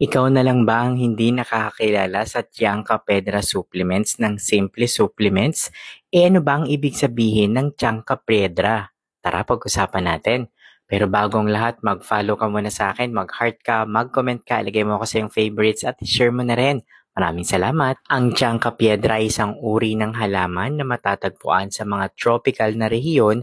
Ikaw na lang ba ang hindi nakakakilala sa Tiangca-Pedra supplements ng Simple Supplements? Ano ba ang ibig sabihin ng Tiangca-Pedra? Tara, pag-usapan natin. Pero bagong lahat, mag-follow ka muna sa akin, mag-heart ka, mag-comment ka, ilagay mo ako sa yung favorites at share mo na rin. Maraming salamat. Ang Tiangca-Piedra ay isang uri ng halaman na matatagpuan sa mga tropical na rehiyon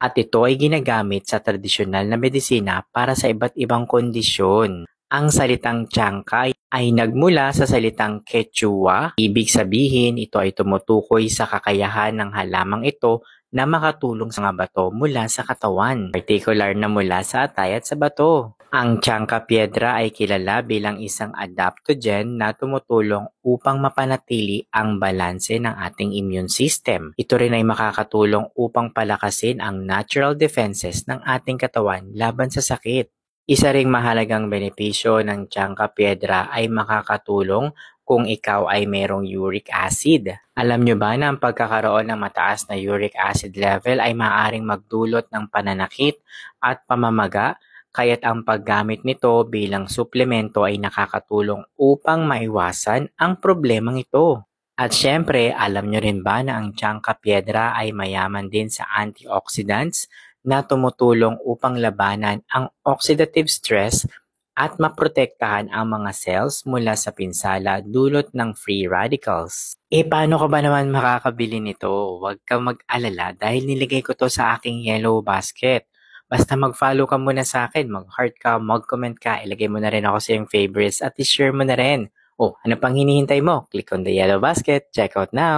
at ito ay ginagamit sa tradisyonal na medisina para sa iba't ibang kondisyon. Ang salitang tiyangka ay nagmula sa salitang Quechua. Ibig sabihin, ito ay tumutukoy sa kakayahan ng halamang ito na makatulong sa mga bato mula sa katawan, particular na mula sa atay at sa bato. Ang tiyangka piedra ay kilala bilang isang adaptogen na tumutulong upang mapanatili ang balanse ng ating immune system. Ito rin ay makakatulong upang palakasin ang natural defenses ng ating katawan laban sa sakit. Isa ring mahalagang benepisyo ng tiyangka piedra ay makakatulong kung ikaw ay mayroong uric acid. Alam nyo ba na ang pagkakaroon ng mataas na uric acid level ay maaaring magdulot ng pananakit at pamamaga, kaya't ang paggamit nito bilang suplemento ay nakakatulong upang maiwasan ang problemang ito. At syempre, alam nyo rin ba na ang tiyangka piedra ay mayaman din sa antioxidants na tumutulong upang labanan ang oxidative stress at maprotektahan ang mga cells mula sa pinsala dulot ng free radicals. Paano ka ba naman makakabili nito? Huwag kang mag-alala dahil nilagay ko to sa aking yellow basket. Basta mag-follow ka muna sa akin, mag-heart ka, mag-comment ka, ilagay mo na rin ako sa iyong favorites at i-share mo na rin. Ano pang hinihintay mo? Click on the yellow basket. Check out now!